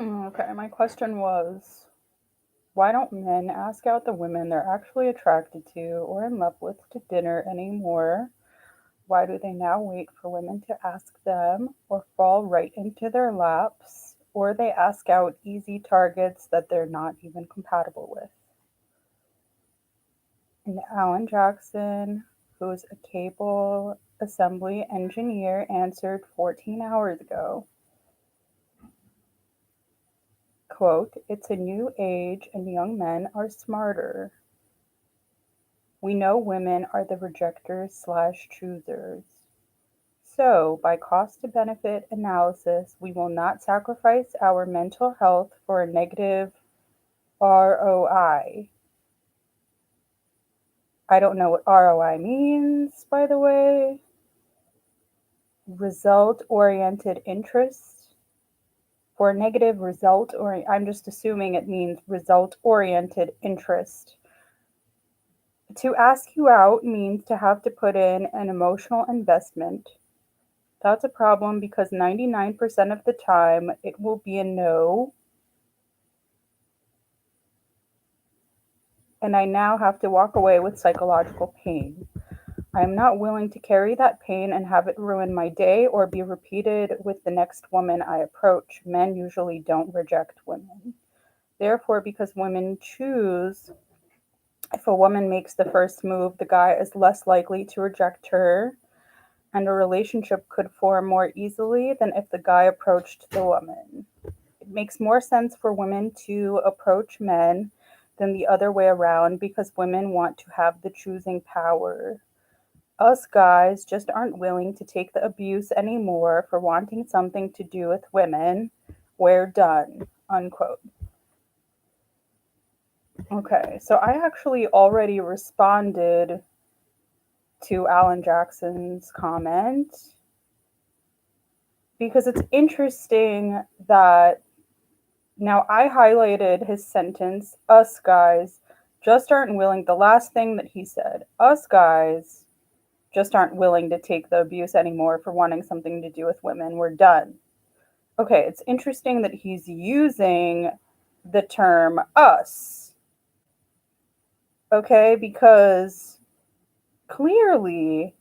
Okay, my question was, why don't men ask out the women they're actually attracted to or in love with to dinner anymore? Why do they now wait for women to ask them or fall right into their laps? Or they ask out easy targets that they're not even compatible with? And Alan Jackson, who's a cable assembly engineer, answered 14 hours ago. Quote, it's a new age and young men are smarter. We know women are the rejectors slash choosers. So, by cost to benefit analysis, we will not sacrifice our mental health for a negative ROI. I don't know what ROI means, by the way. Result oriented interest. For a negative result, or I'm just assuming it means result oriented interest. To ask you out means to have to put in an emotional investment. That's a problem because 99% of the time it will be a no. And I now have to walk away with psychological pain. I am not willing to carry that pain and have it ruin my day or be repeated with the next woman I approach. Men usually don't reject women. Therefore, because women choose, if a woman makes the first move, the guy is less likely to reject her, and a relationship could form more easily than if the guy approached the woman. It makes more sense for women to approach men than the other way around because women want to have the choosing power. Us guys just aren't willing to take the abuse anymore for wanting something to do with women. We're done. Unquote. Okay, so I actually already responded to Alan Jackson's comment because it's interesting that now I highlighted his sentence, us guys just aren't willing, the last thing that he said, us guys just aren't willing to take the abuse anymore for wanting something to do with women. We're done. Okay, it's interesting that he's using the term us. Okay, because clearly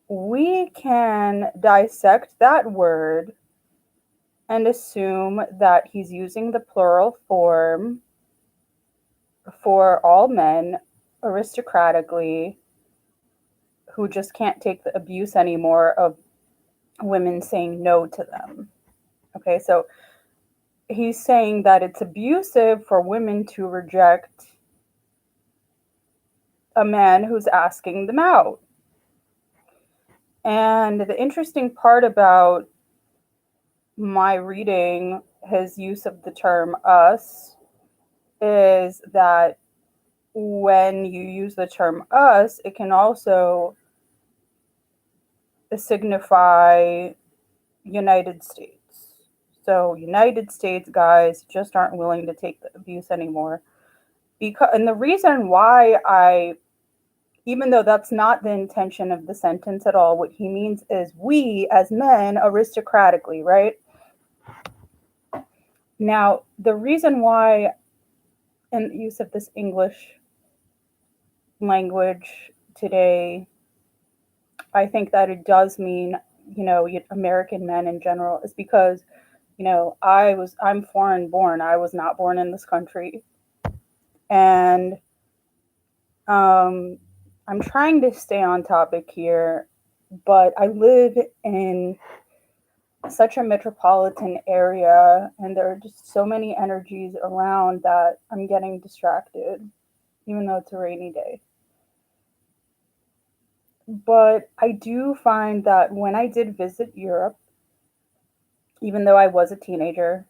we can dissect that word and assume that he's using the plural form for all men aristocratically who just can't take the abuse anymore of women saying no to them. Okay, so he's saying that it's abusive for women to reject a man who's asking them out. And the interesting part about my reading his use of the term us is that when you use the term us, it can also signify United States. So United States guys just aren't willing to take the abuse anymore. And the reason why even though that's not the intention of the sentence at all, what he means is we as men aristocratically, right? Now, the reason why in the use of this English language today, I think that it does mean, American men in general is because, I'm foreign born. I was not born in this country. And I'm trying to stay on topic here, but I live in such a metropolitan area and there are just so many energies around that I'm getting distracted, even though it's a rainy day. But I do find that when I did visit Europe, even though I was a teenager,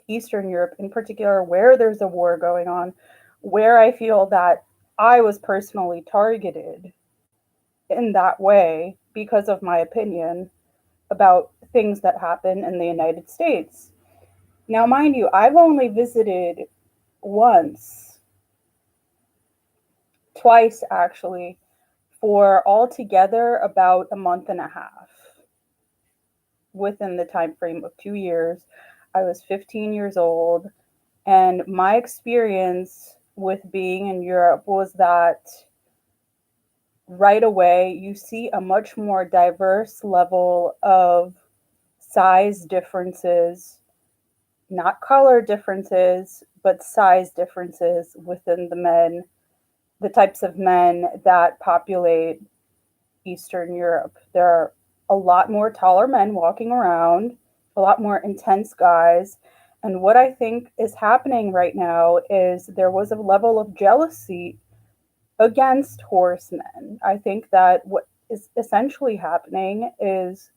Eastern Europe in particular, where there's a war going on, where I feel that I was personally targeted in that way because of my opinion about things that happen in the United States. Now, mind you, I've only visited once, twice actually, for altogether about a month and a half within the time frame of 2 years. I was 15 years old, and my experience with being in Europe was that right away you see a much more diverse level of size differences, not color differences, but size differences within the types of men that populate Eastern Europe. There are a lot more taller men walking around, a lot more intense guys. And what I think is happening right now is there was a level of jealousy against horsemen. I think that what is essentially happening is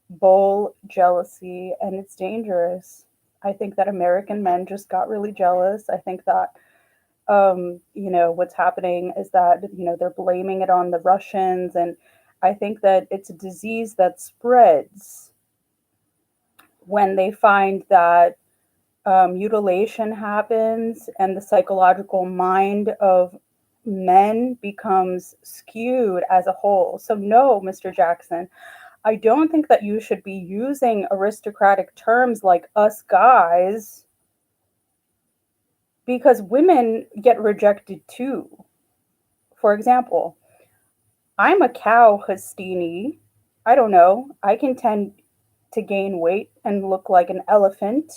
bull jealousy, and it's dangerous. I think that American men just got really jealous. I think that what's happening is that, they're blaming it on the Russians. And I think that it's a disease that spreads when they find that mutilation happens and the psychological mind of men becomes skewed as a whole. So, no, Mr. Jackson, I don't think that you should be using aristocratic terms like us guys, because women get rejected too. For example, I'm a cow, Hastini. I don't know. I can tend to gain weight and look like an elephant,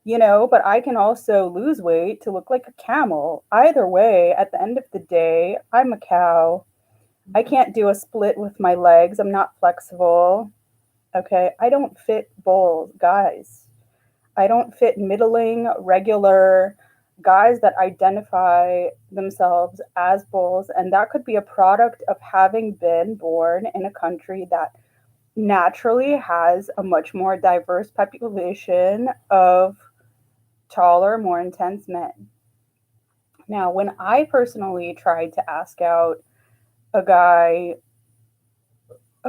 but I can also lose weight to look like a camel. Either way, at the end of the day, I'm a cow. I can't do a split with my legs. I'm not flexible. Okay. I don't fit bulls, guys. I don't fit middling, regular guys that identify themselves as bulls. And that could be a product of having been born in a country that naturally has a much more diverse population of taller, more intense men. Now, when I personally tried to ask out a guy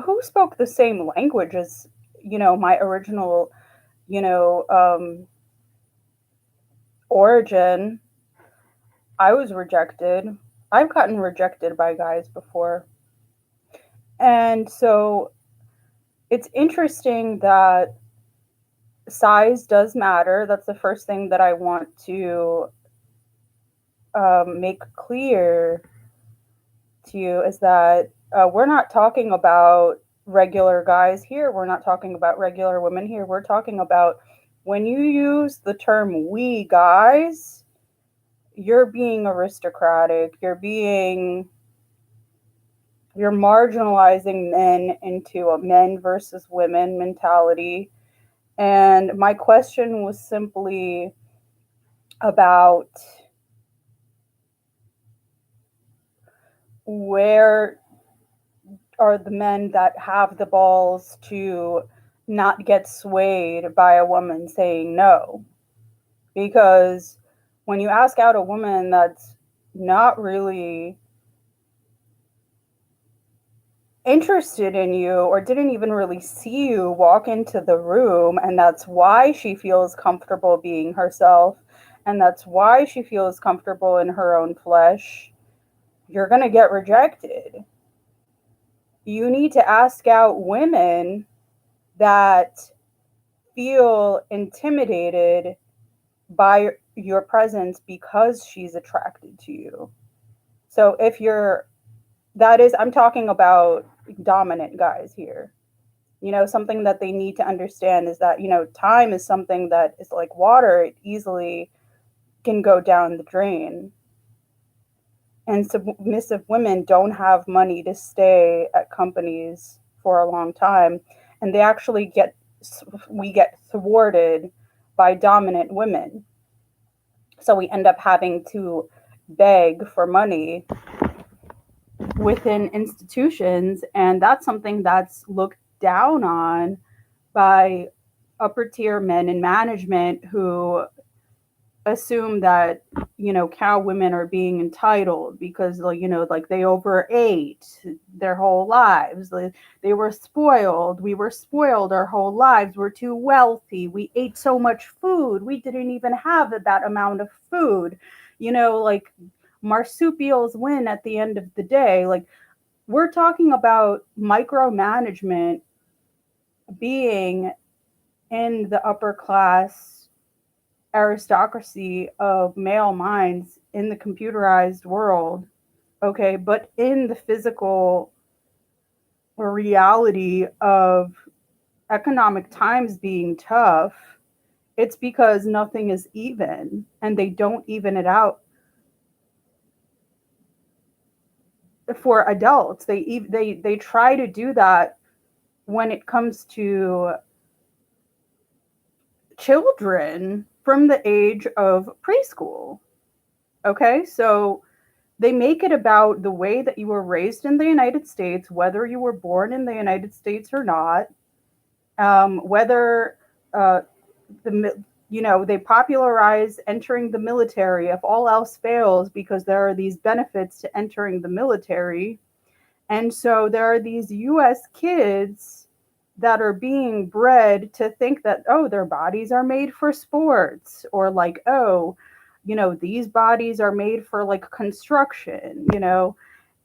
who spoke the same language as, my original, you know, um, origin, I was rejected. I've gotten rejected by guys before. And so it's interesting that size does matter. That's the first thing that I want to make clear to you, is that we're not talking about regular guys here. We're not talking about regular women here. We're talking about, when you use the term we guys, you're being aristocratic. You're marginalizing men into a men versus women mentality. And my question was simply about, where are the men that have the balls to not get swayed by a woman saying no? Because when you ask out a woman that's not really interested in you, or didn't even really see you walk into the room, and that's why she feels comfortable being herself, and that's why she feels comfortable in her own flesh, you're going to get rejected. You need to ask out women that feel intimidated by your presence because she's attracted to you. So I'm talking about dominant guys here. Something that they need to understand is that, time is something that is like water. It easily can go down the drain. And submissive women don't have money to stay at companies for a long time. And we get thwarted by dominant women. So we end up having to beg for money within institutions. And that's something that's looked down on by upper tier men in management, who assume that, cow women are being entitled because, like they overate their whole lives. They were spoiled. We were spoiled our whole lives. We're too wealthy. We ate so much food. We didn't even have that amount of food. Like marsupials win at the end of the day. Like, we're talking about micromanagement being in the upper class aristocracy of male minds in the computerized world, okay, but in the physical reality of economic times being tough, it's because nothing is even and they don't even it out for adults. They try to do that when it comes to children from the age of preschool. Okay? So they make it about the way that you were raised in the United States, whether you were born in the United States or not, whether uh, they popularize entering the military if all else fails, because there are these benefits to entering the military. And so there are these US kids that are being bred to think that, oh, their bodies are made for sports, or like, oh, these bodies are made for like construction,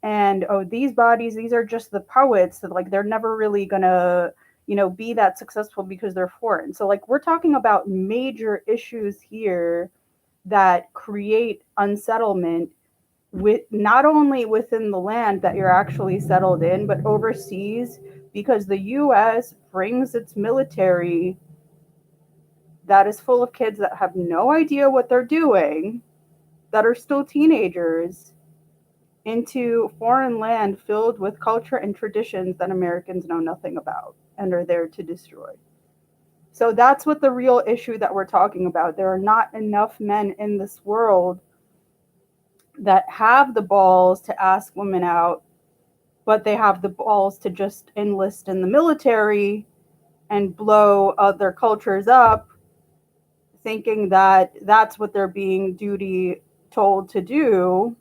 and oh, these are just the poets that like they're never really gonna be that successful because they're foreign. So like we're talking about major issues here that create unsettlement with not only within the land that you're actually settled in, but overseas, because the US brings its military that is full of kids that have no idea what they're doing, that are still teenagers, into foreign land filled with culture and traditions that Americans know nothing about and are there to destroy. So that's what the real issue that we're talking about. There are not enough men in this world that have the balls to ask women out, but they have the balls to just enlist in the military and blow other cultures up, thinking that that's what they're being duty told to do.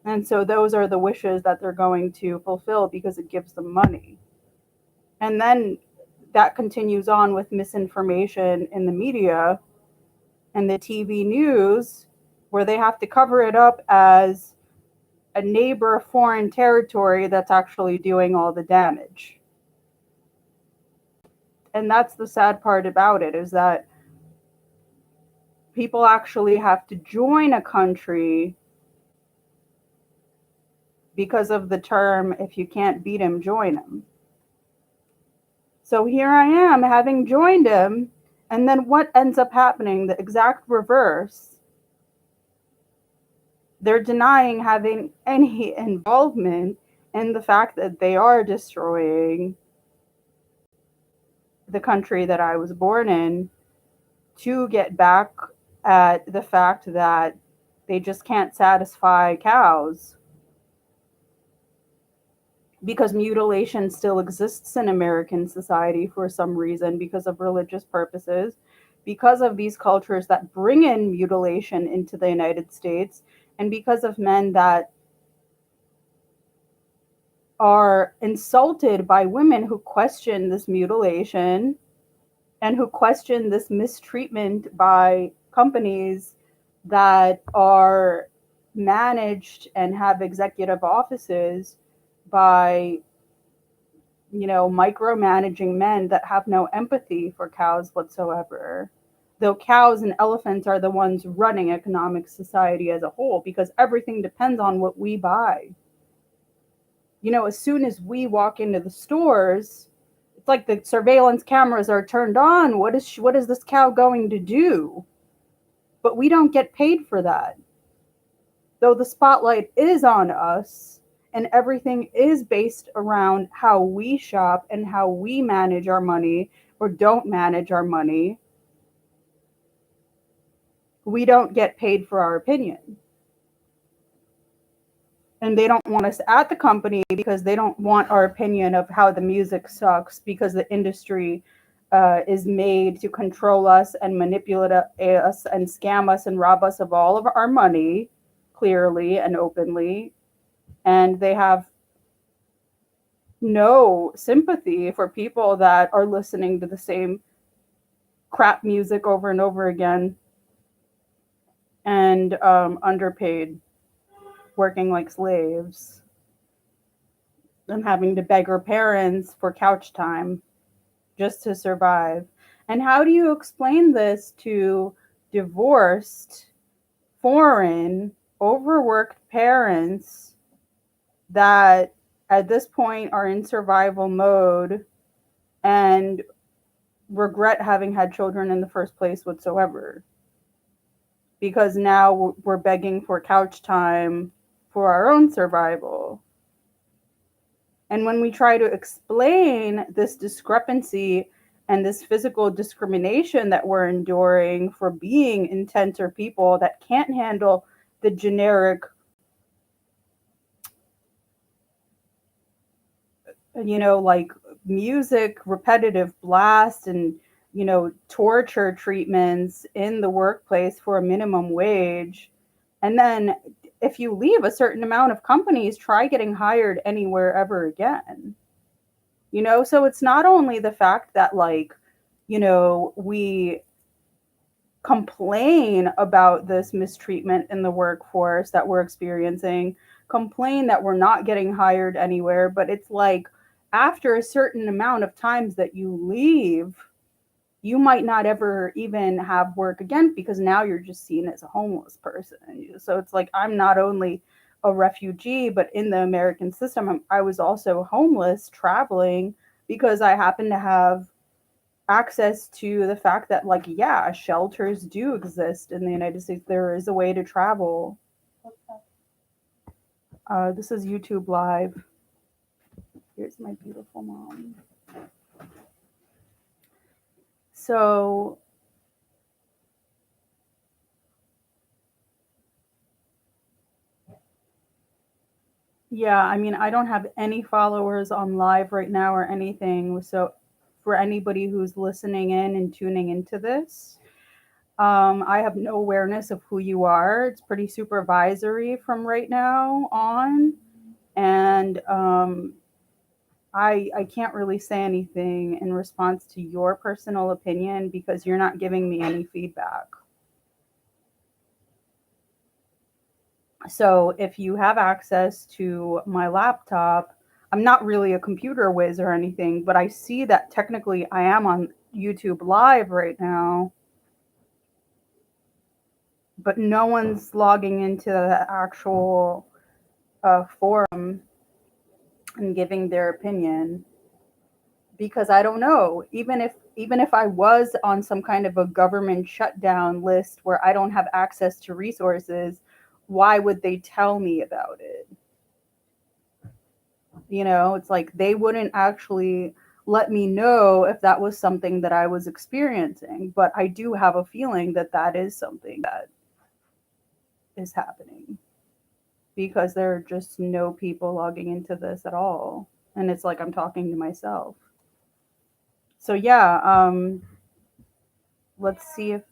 And so those are the wishes that they're going to fulfill because it gives them money. And then that continues on with misinformation in the media and the TV news, where they have to cover it up as a neighbor foreign territory that's actually doing all the damage. And that's the sad part about it, is that people actually have to join a country because of the term, if you can't beat him, join him. So here I am having joined him, and then what ends up happening? The exact reverse. They're denying having any involvement in the fact that they are destroying the country that I was born in, to get back at the fact that they just can't satisfy cows, because mutilation still exists in American society for some reason, because of religious purposes, because of these cultures that bring in mutilation into the United States, and because of men that are insulted by women who question this mutilation and who question this mistreatment by companies that are managed and have executive offices by, micromanaging men that have no empathy for cows whatsoever. Though cows and elephants are the ones running economic society as a whole, because everything depends on what we buy. As soon as we walk into the stores, it's like the surveillance cameras are turned on. What is this cow going to do? But we don't get paid for that. Though the spotlight is on us, and everything is based around how we shop and how we manage our money or don't manage our money, we don't get paid for our opinion. And they don't want us at the company because they don't want our opinion of how the music sucks, because the industry is made to control us and manipulate us and scam us and rob us of all of our money, clearly and openly. And they have no sympathy for people that are listening to the same crap music over and over again, and underpaid, working like slaves, and having to beg our parents for couch time just to survive. And how do you explain this to divorced, foreign, overworked parents that at this point are in survival mode and regret having had children in the first place whatsoever? Because now we're begging for couch time for our own survival. And when we try to explain this discrepancy and this physical discrimination that we're enduring for being intenser people that can't handle the generic, like music, repetitive blast, and, torture treatments in the workplace for a minimum wage. And then if you leave a certain amount of companies, try getting hired anywhere ever again. So it's not only the fact that, like, we complain about this mistreatment in the workforce that we're experiencing, complain that we're not getting hired anywhere, but it's like after a certain amount of times that you leave, you might not ever even have work again because now you're just seen as a homeless person. So it's like I'm not only a refugee, but in the American system, I was also homeless traveling because I happen to have access to the fact that, like, yeah, shelters do exist in the United States. There is a way to travel. This is YouTube Live. Here's my beautiful mom. So yeah, I mean, I don't have any followers on live right now or anything. So for anybody who's listening in and tuning into this, I have no awareness of who you are. It's pretty supervisory from right now on. And I can't really say anything in response to your personal opinion because you're not giving me any feedback. So if you have access to my laptop, I'm not really a computer whiz or anything, but I see that technically I am on YouTube Live right now, but no one's logging into the actual forum and giving their opinion because I don't know. Even if I was on some kind of a government shutdown list where I don't have access to resources, why would they tell me about it? It's like they wouldn't actually let me know if that was something that I was experiencing. But I do have a feeling that that is something that is happening because there are just no people logging into this at all. And it's like I'm talking to myself. So yeah, let's see if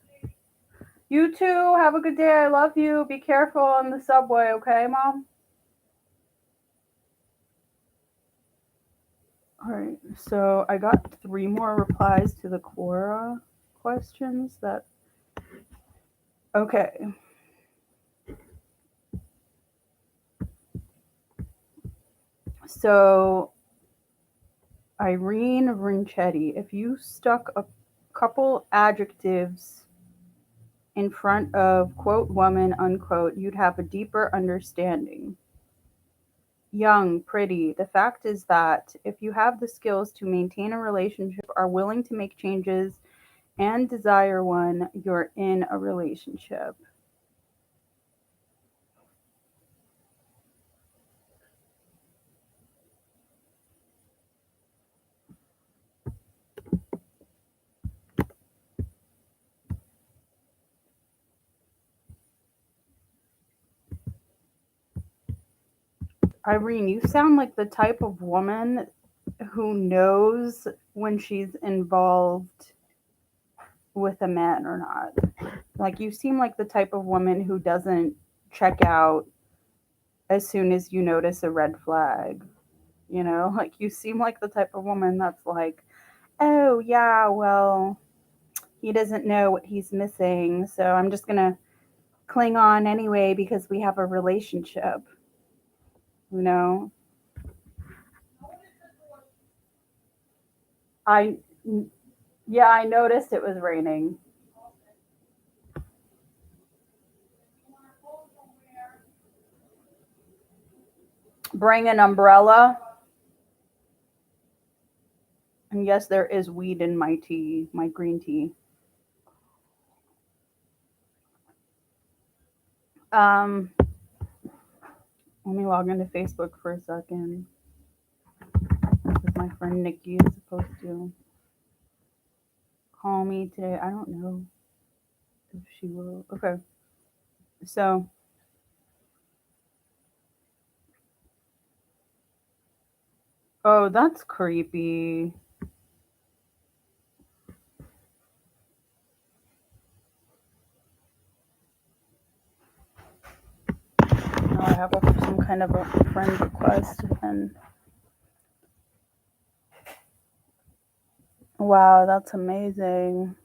you too have a good day. I love you. Be careful on the subway, okay, Mom? All right. So I got 3 more replies to the Quora questions that. Okay. So Irene Rinchetti, if you stuck a couple adjectives in front of quote woman unquote, you'd have a deeper understanding. Young, pretty. The fact is that if you have the skills to maintain a relationship, are willing to make changes, and desire one, you're in a relationship. Irene, you sound like the type of woman who knows when she's involved with a man or not. Like, you seem like the type of woman who doesn't check out as soon as you notice a red flag. Like, you seem like the type of woman that's like, oh, yeah, well, he doesn't know what he's missing, so I'm just going to cling on anyway because we have a relationship. You know? I Yeah, I noticed it was raining. Bring an umbrella. And yes, there is weed in my tea, my green tea. Um, Let me log into Facebook for a second. Because my friend Nikki is supposed to call me today. I don't know if she will. Okay. So, oh, that's creepy. Now I have some kind of a friend request. And wow, that's amazing.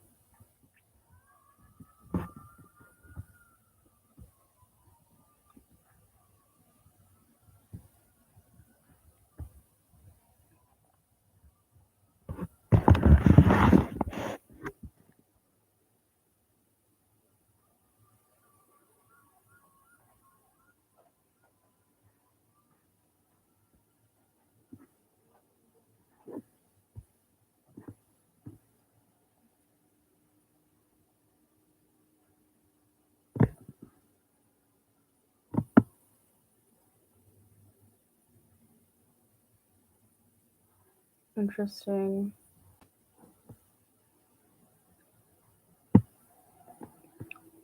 Interesting.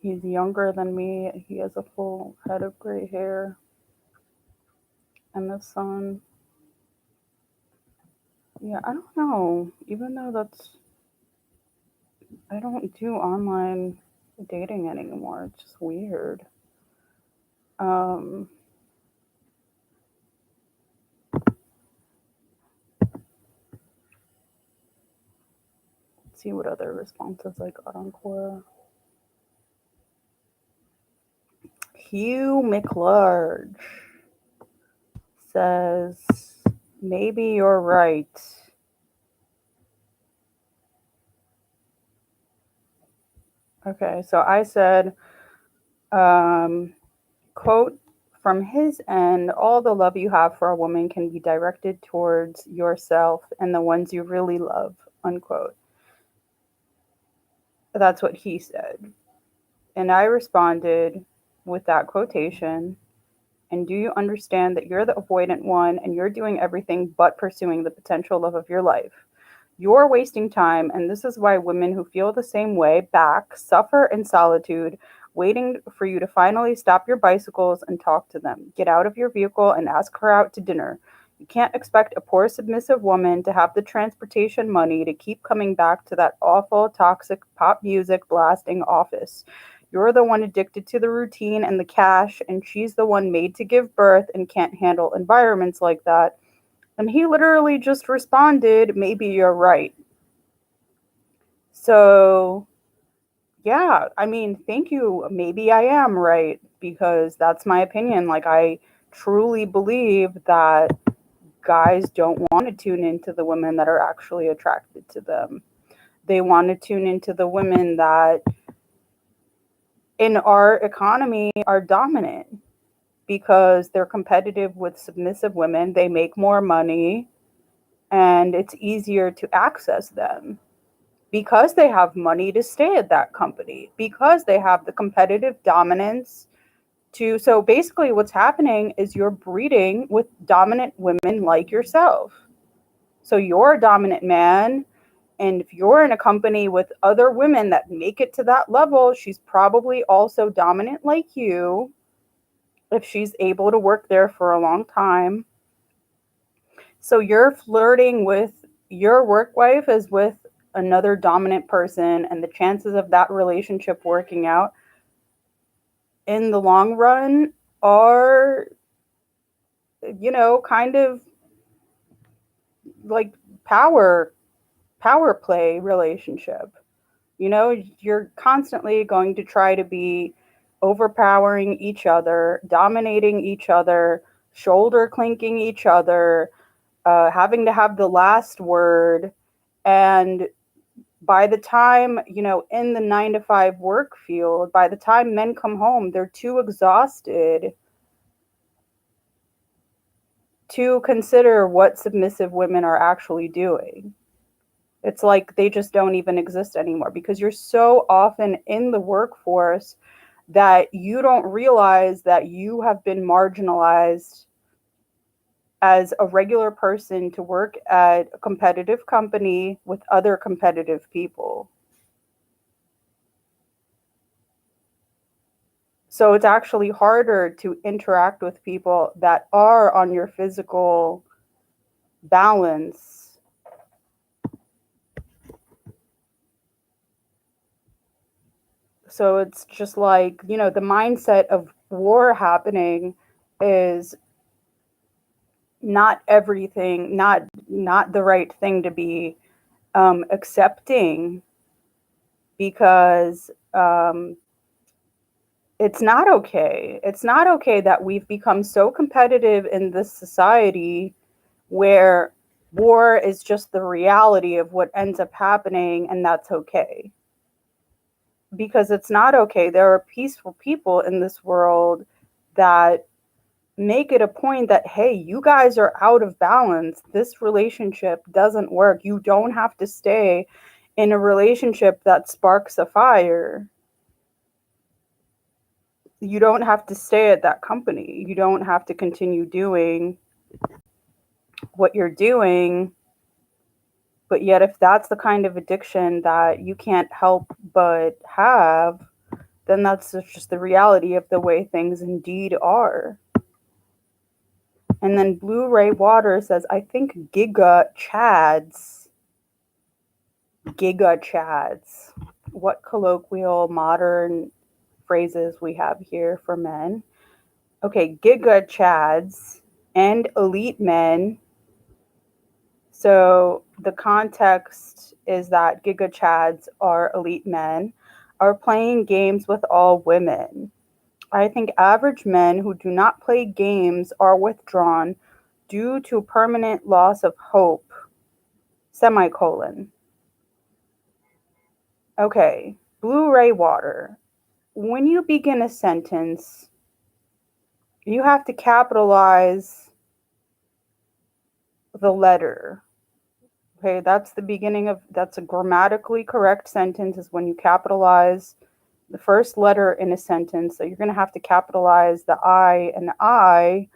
He's younger than me. He has a full head of gray hair. And the sun. Yeah, I don't know. Even though I don't do online dating anymore. It's just weird. Um, let's see what other responses I got on Quora. Hugh McLarge says, maybe you're right. Okay, so I said, quote, from his end, all the love you have for a woman can be directed towards yourself and the ones you really love, unquote. That's what he said. And I responded with that quotation. And do you understand that you're the avoidant one and you're doing everything but pursuing the potential love of your life? You're wasting time, and this is why women who feel the same way back suffer in solitude, waiting for you to finally stop your bicycles and talk to them. Get out of your vehicle and ask her out to dinner. You can't expect a poor, submissive woman to have the transportation money to keep coming back to that awful, toxic pop music blasting office. You're the one addicted to the routine and the cash, and she's the one made to give birth and can't handle environments like that. And he literally just responded, maybe you're right. So, yeah, I mean, thank you. Maybe I am right because that's my opinion. Like, I truly believe that guys don't want to tune into the women that are actually attracted to them. They want to tune into the women that in our economy are dominant because they're competitive with submissive women. They make more money and it's easier to access them because they have money to stay at that company, because they have the competitive dominance to. So basically, what's happening is you're breeding with dominant women like yourself. So you're a dominant man. And if you're in a company with other women that make it to that level, she's probably also dominant like you if she's able to work there for a long time. So you're flirting with your work wife as with another dominant person, and the chances of that relationship working out in the long run are, kind of like power play relationship. You're constantly going to try to be overpowering each other, dominating each other, shoulder clinking each other, having to have the last word. And By the time, in the 9 to 5 work field, by the time men come home, they're too exhausted to consider what submissive women are actually doing. It's like they just don't even exist anymore because you're so often in the workforce that you don't realize that you have been marginalized as a regular person to work at a competitive company with other competitive people. So it's actually harder to interact with people that are on your physical balance. So it's just like, the mindset of war happening is not everything, not the right thing to be accepting, because it's not okay. It's not okay that we've become so competitive in this society where war is just the reality of what ends up happening, and that's okay. Because it's not okay. There are peaceful people in this world that make it a point that, hey, you guys are out of balance. This relationship doesn't work. You don't have to stay in a relationship that sparks a fire. You don't have to stay at that company. You don't have to continue doing what you're doing. But yet, if that's the kind of addiction that you can't help but have, then that's just the reality of the way things indeed are. And then Blue Ray Water says, I think Giga Chads. Giga Chads. What colloquial modern phrases we have here for men? Okay, Giga Chads and elite men. So the context is that Giga Chads are elite men, are playing games with all women. I think average men who do not play games are withdrawn due to permanent loss of hope. Semicolon. Okay, Blue Ray Water. When you begin a sentence, you have to capitalize the letter. Okay, that's a grammatically correct sentence is when you capitalize the first letter in a sentence. So you're going to have to capitalize the I and I.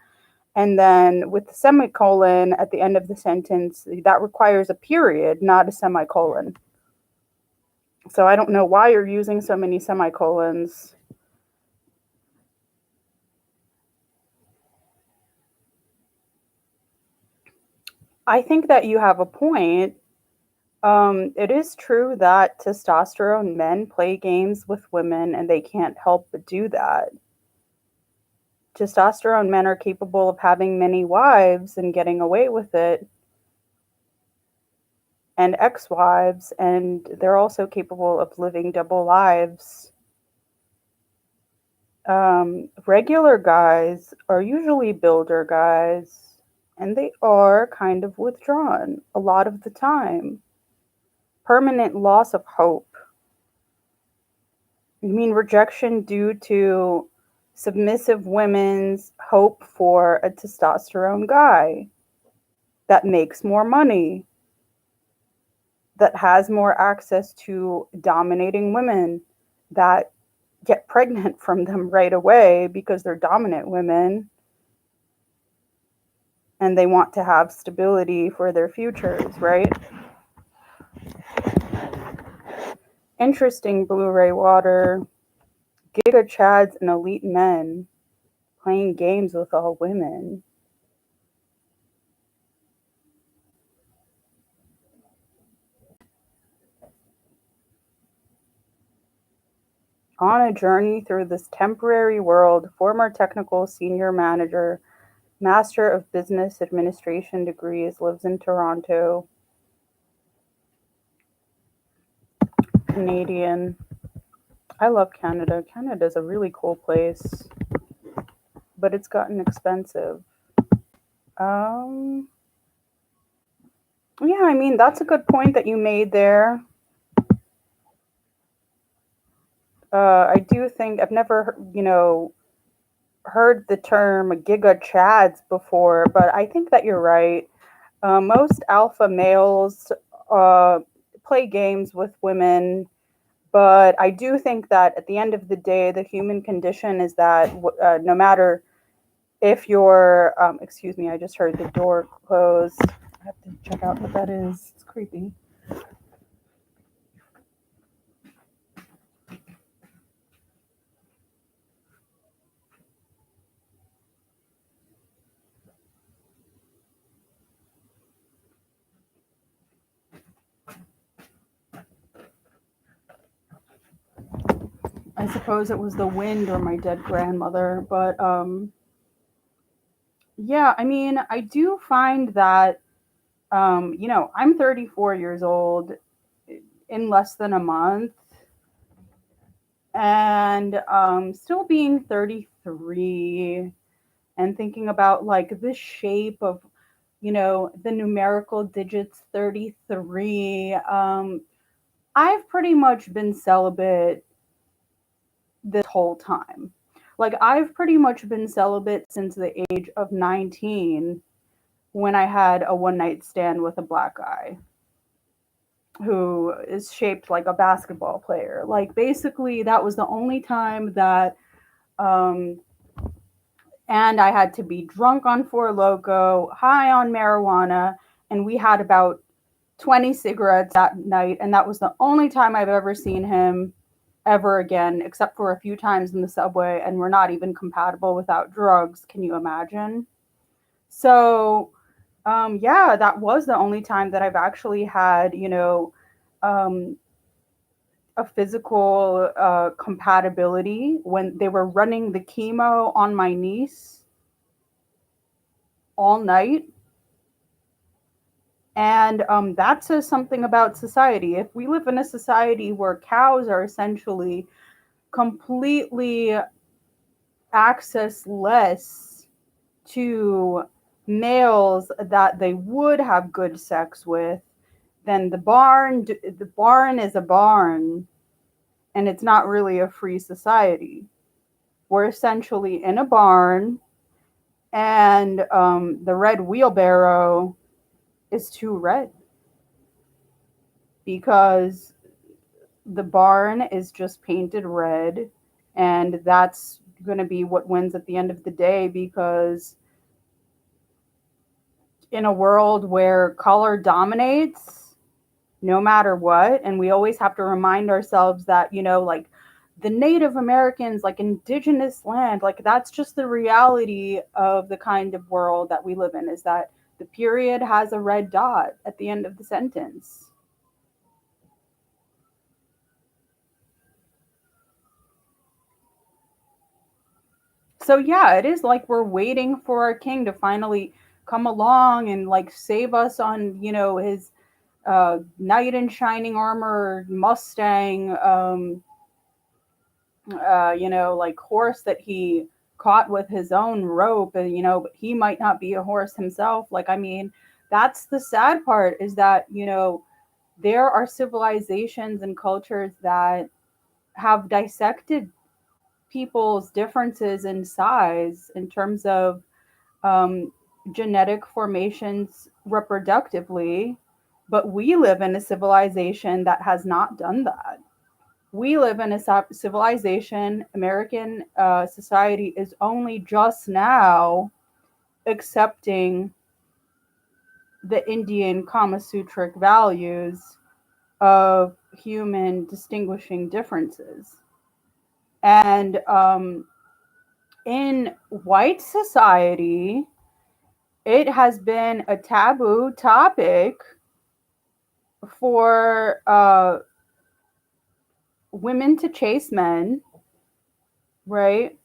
And then with the semicolon at the end of the sentence, that requires a period, not a semicolon. So I don't know why you're using so many semicolons. I think that you have a point. It is true that testosterone men play games with women and they can't help but do that. Testosterone men are capable of having many wives and getting away with it, and ex-wives, and they're also capable of living double lives. Regular guys are usually builder guys, and they are kind of withdrawn a lot of the time. Permanent loss of hope. You mean rejection due to submissive women's hope for a testosterone guy that makes more money, that has more access to dominating women, that get pregnant from them right away because they're dominant women and they want to have stability for their futures, right? Interesting, Blue Ray Water. Giga Chads and elite men playing games with all women. On a journey through this temporary world, former technical senior manager, Master of Business Administration degrees, lives in Toronto. Canadian. I love Canada. Canada's a really cool place, but it's gotten expensive. Yeah, I mean, that's a good point that you made there. I do think I've never, heard the term giga chads before, but I think that you're right. Most alpha males uh, play games with women, but I do think that at the end of the day, the human condition is that no matter if you're, excuse me, I just heard the door close. I have to check out what that is. It's creepy. I suppose it was the wind or my dead grandmother, but yeah, I mean, I do find that I'm 34 years old in less than a month, and still being 33 and thinking about like the shape of the numerical digits 33. I've pretty much been celibate this whole time. Like, I've pretty much been celibate since the age of 19, when I had a one night stand with a black guy who is shaped like a basketball player. Like, basically, that was the only time that, um, and I had to be drunk on Four Loco, high on marijuana, and we had about 20 cigarettes that night, and that was the only time I've ever seen him ever again, except for a few times in the subway, and we're not even compatible without drugs. Can you imagine? So, yeah, that was the only time that I've actually had, um, a physical compatibility when they were running the chemo on my niece all night. And that says something about society. If we live in a society where cows are essentially completely accessless to males that they would have good sex with, then the barn is a barn, and it's not really a free society. We're essentially in a barn, and the red wheelbarrow is too red because the barn is just painted red, and that's going to be what wins at the end of the day, because in a world where color dominates no matter what, and we always have to remind ourselves that, like the Native Americans, like indigenous land, like that's just the reality of the kind of world that we live in, is that the period has a red dot at the end of the sentence. So yeah, it is like we're waiting for our king to finally come along and like save us on, his knight in shining armor Mustang, like horse that he caught with his own rope, and but he might not be a horse himself. Like, I mean, that's the sad part, is that there are civilizations and cultures that have dissected people's differences in size in terms of um, genetic formations reproductively, but we live in a civilization that has not done that. We live in a civilization, American society is only just now accepting the Indian Kama Sutric values of human distinguishing differences. And in white society, it has been a taboo topic for women to chase men, right?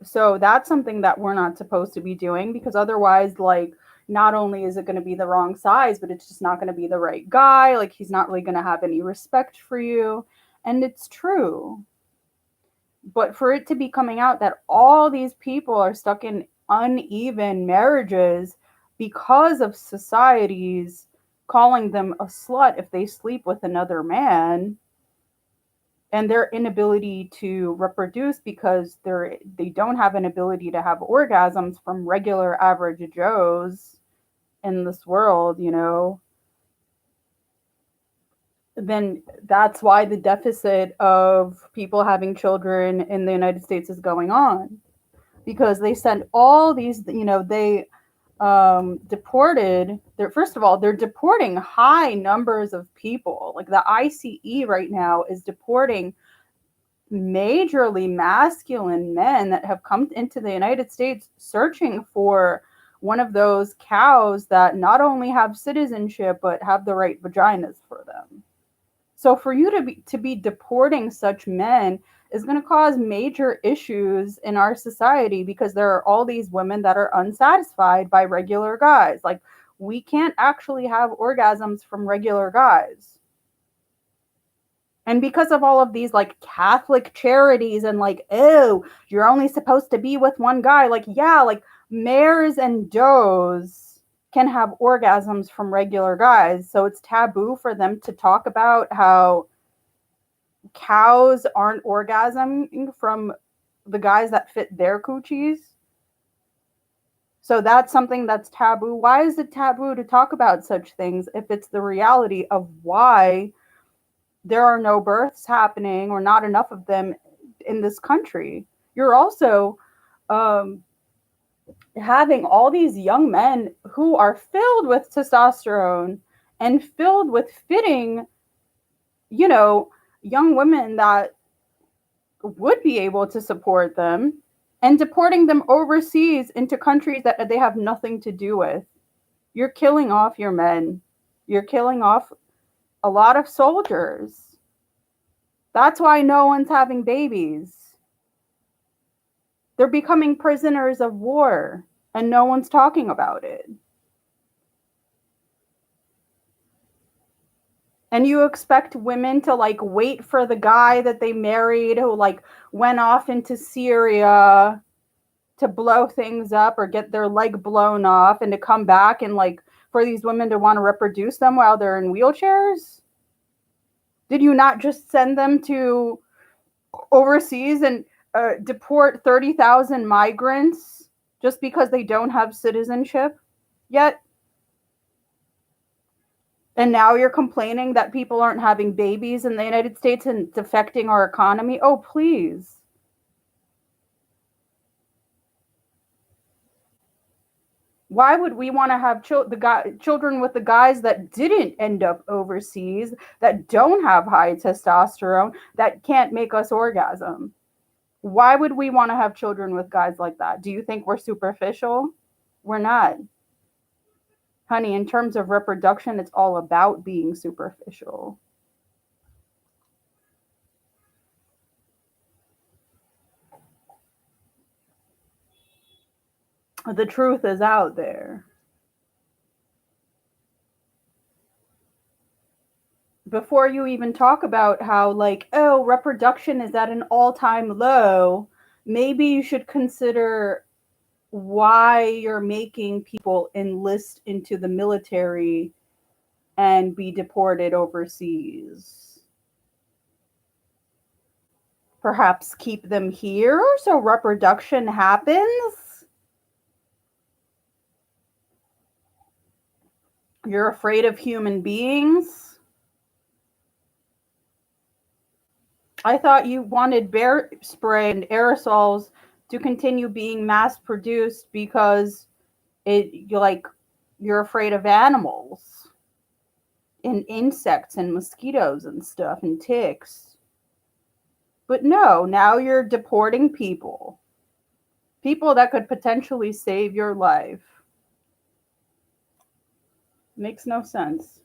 So that's something that we're not supposed to be doing, because otherwise, like, not only is it going to be the wrong size, but it's just not going to be the right guy. Like, he's not really going to have any respect for you. And it's true. But for it to be coming out that all these people are stuck in uneven marriages because of societies calling them a slut if they sleep with another man, and their inability to reproduce because they don't have an ability to have orgasms from regular average Joes in this world, then that's why the deficit of people having children in the United States is going on, because they send all these, they deported. First of all, they're deporting high numbers of people. Like the ICE right now is deporting majorly masculine men that have come into the United States searching for one of those cows that not only have citizenship but have the right vaginas for them. So for you to be deporting such men is going to cause major issues in our society, because there are all these women that are unsatisfied by regular guys. Like, we can't actually have orgasms from regular guys. And because of all of these like Catholic charities and like, oh, you're only supposed to be with one guy. Like, yeah, like mares and does can have orgasms from regular guys. So it's taboo for them to talk about how cows aren't orgasming from the guys that fit their coochies. So that's something that's taboo. Why is it taboo to talk about such things if it's the reality of why there are no births happening, or not enough of them in this country? You're also having all these young men who are filled with testosterone and filled with fitting, young women that would be able to support them, and deporting them overseas into countries that they have nothing to do with. You're killing off your men. You're killing off a lot of soldiers. That's why no one's having babies. They're becoming prisoners of war, and no one's talking about it. And you expect women to like wait for the guy that they married who like went off into Syria to blow things up or get their leg blown off, and to come back and like for these women to want to reproduce them while they're in wheelchairs? Did you not just send them to overseas and deport 30,000 migrants just because they don't have citizenship yet? And now you're complaining that people aren't having babies in the United States and it's affecting our economy? Oh, please. Why would we want to have children with the guys that didn't end up overseas, that don't have high testosterone, that can't make us orgasm? Why would we want to have children with guys like that? Do you think we're superficial? We're not. Honey, in terms of reproduction, it's all about being superficial. The truth is out there. Before you even talk about how, like, oh, reproduction is at an all-time low, maybe you should consider why you're making people enlist into the military and be deported overseas. Perhaps keep them here so reproduction happens? You're afraid of human beings? I thought you wanted bear spray and aerosols to continue being mass produced because you're afraid of animals and insects and mosquitoes and stuff and ticks. But no, now you're deporting people that could potentially save your life. Makes no sense.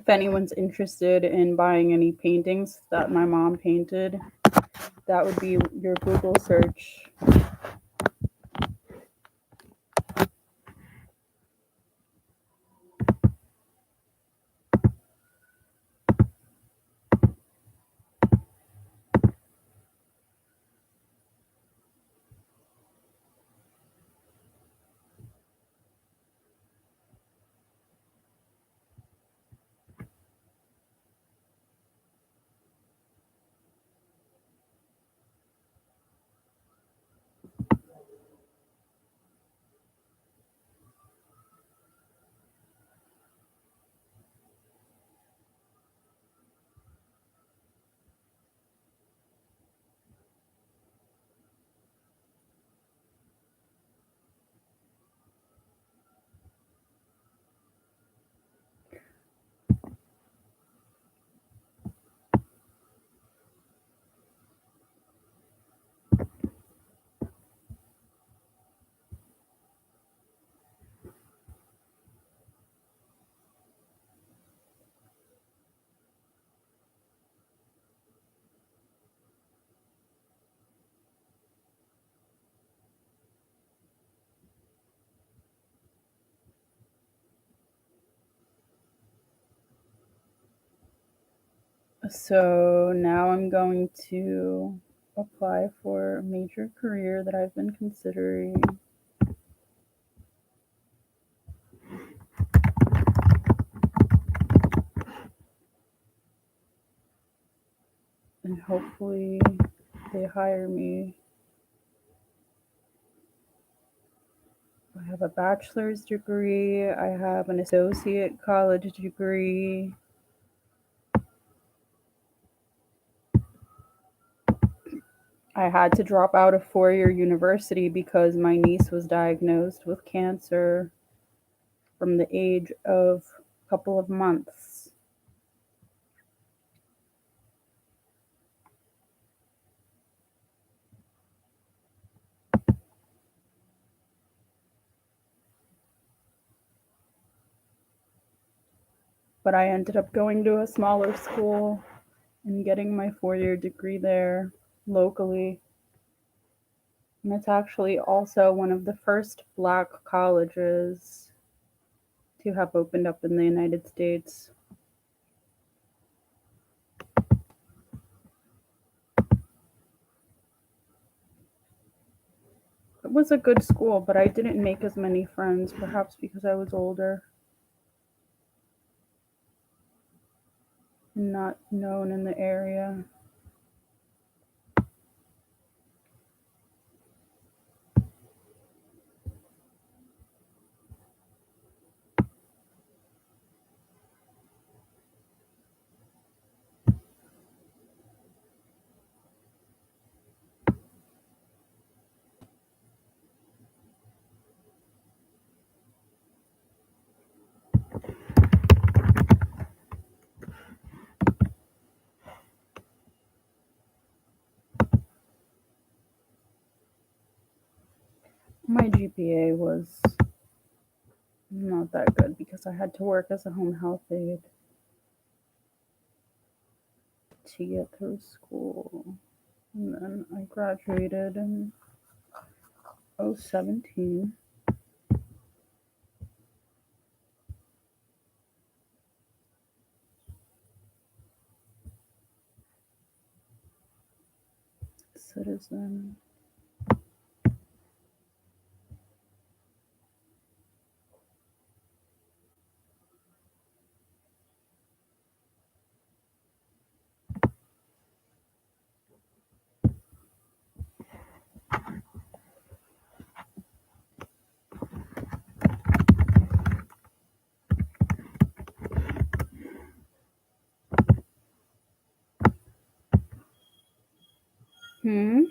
If anyone's interested in buying any paintings that my mom painted, that would be your Google search. So now I'm going to apply for a major career that I've been considering. And hopefully they hire me. I have a bachelor's degree, I have an associate college degree. I had to drop out of 4-year university because my niece was diagnosed with cancer from the age of a couple of months. But I ended up going to a smaller school and getting my 4-year degree there locally. And it's actually also one of the first Black colleges to have opened up in the United States. It was a good school, but I didn't make as many friends, perhaps because I was older and not known in the area. My GPA was not that good because I had to work as a home health aide to get through school. And then I graduated in 2017. Citizen. Hmm?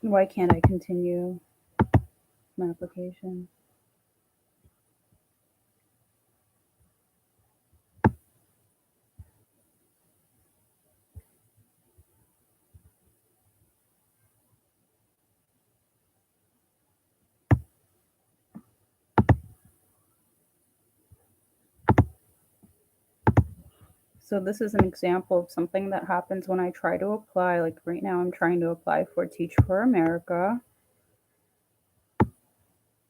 Why can't I continue my application? So this is an example of something that happens when I try to apply. Like right now, I'm trying to apply for Teach for America.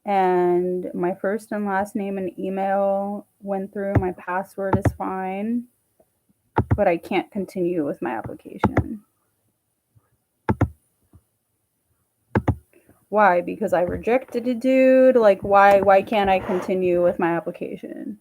And my first and last name and email went through. My password is fine, but I can't continue with my application. Why? Because I rejected a dude? Like, why can't I continue with my application?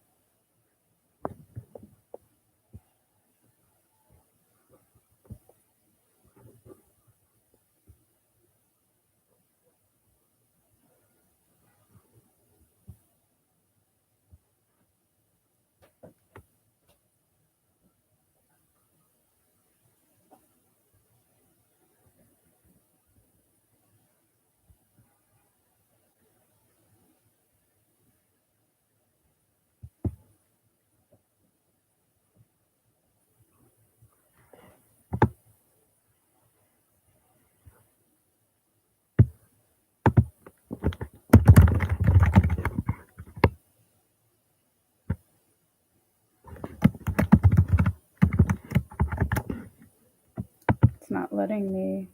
It's not letting me.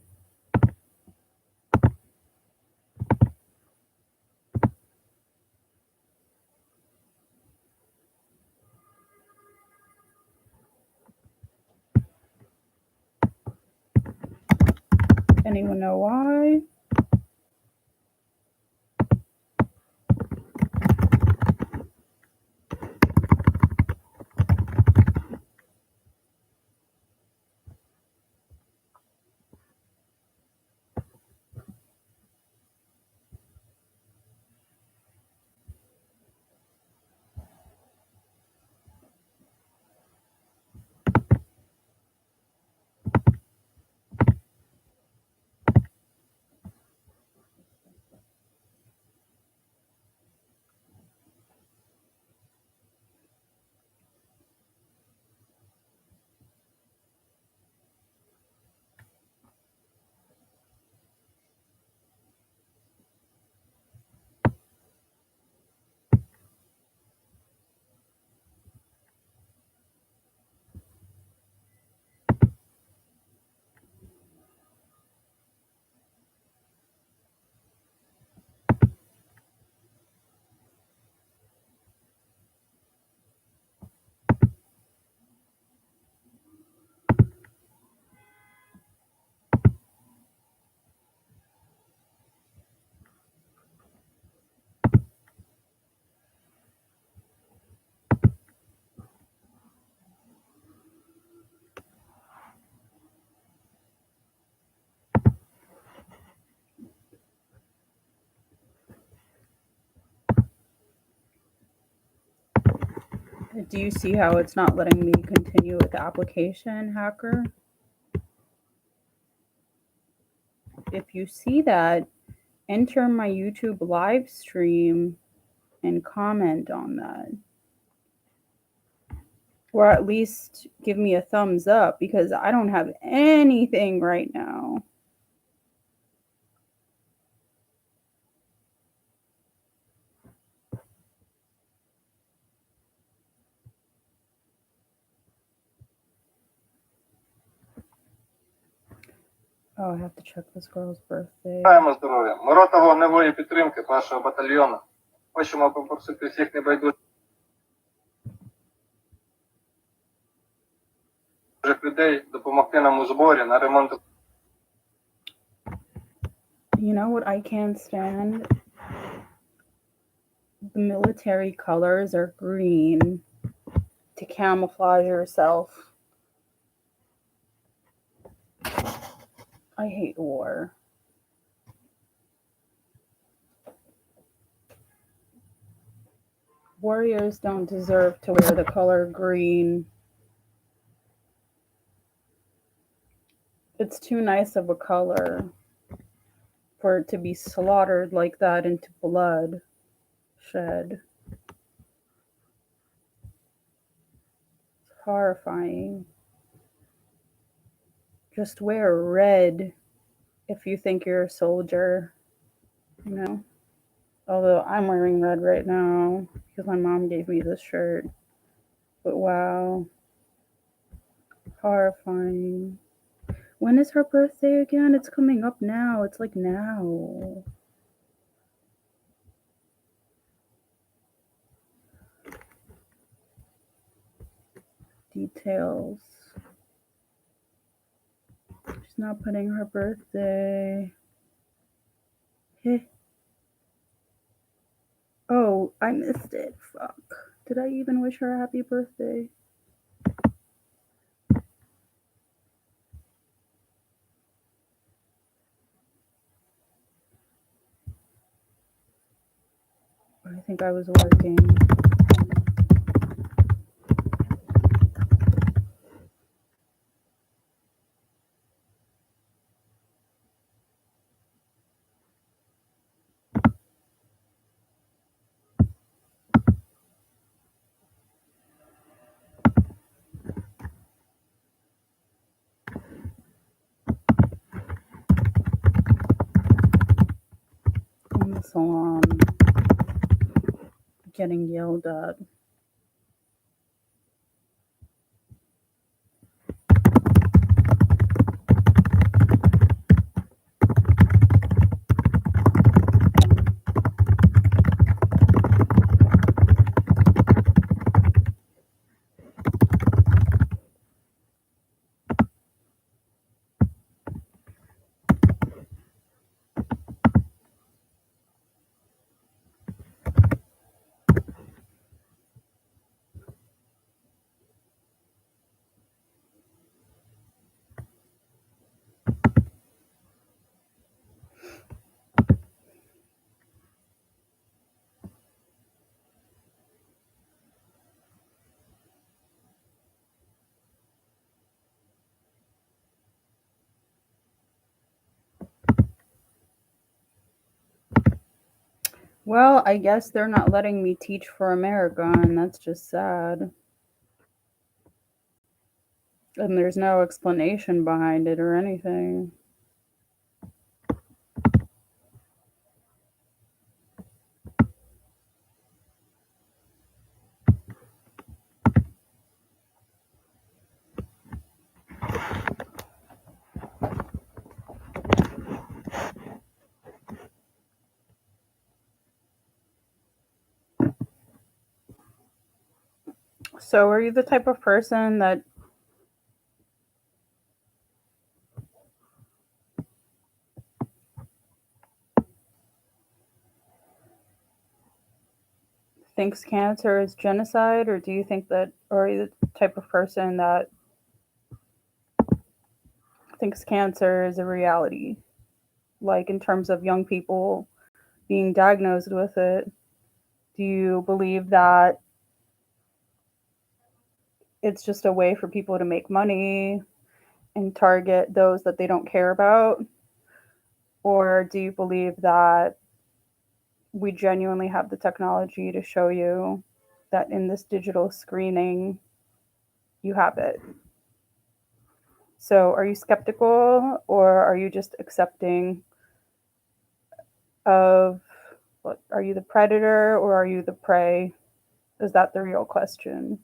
Anyone know why? Do you see how it's not letting me continue with the application, hacker? If you see that, enter my YouTube live stream and comment on that. Or at least give me a thumbs up, because I don't have anything right now. Oh, I have to check this girl's birthday. Вітаємо здоров'я. Ми рота вогневої підтримки вашого батальйону. Хочемо попросити всіх небайдужих людей допомогти нам у зборі на ремонт. You know what I can't stand? The military colors are green to camouflage yourself. I hate war. Warriors don't deserve to wear the color green. It's too nice of a color for it to be slaughtered like that into blood shed. It's horrifying. Just wear red if you think you're a soldier, you know? Although I'm wearing red right now because my mom gave me this shirt. But wow. Horrifying. When is her birthday again? It's coming up now. It's like now. Details. She's not putting her birthday. Heh. Oh, I missed it. Fuck. Did I even wish her a happy birthday? I think I was working. On the salon. Getting yelled at. Well, I guess they're not letting me teach for America, and that's just sad. And there's no explanation behind it or anything. So, are you the type of person that thinks cancer is genocide, or do you think that, or are you the type of person that thinks cancer is a reality? Like, in terms of young people being diagnosed with it, do you believe that it's just a way for people to make money and target those that they don't care about? Or do you believe that we genuinely have the technology to show you that in this digital screening, you have it? So, are you skeptical or are you just accepting of what? Are you the predator or are you the prey? Is that the real question?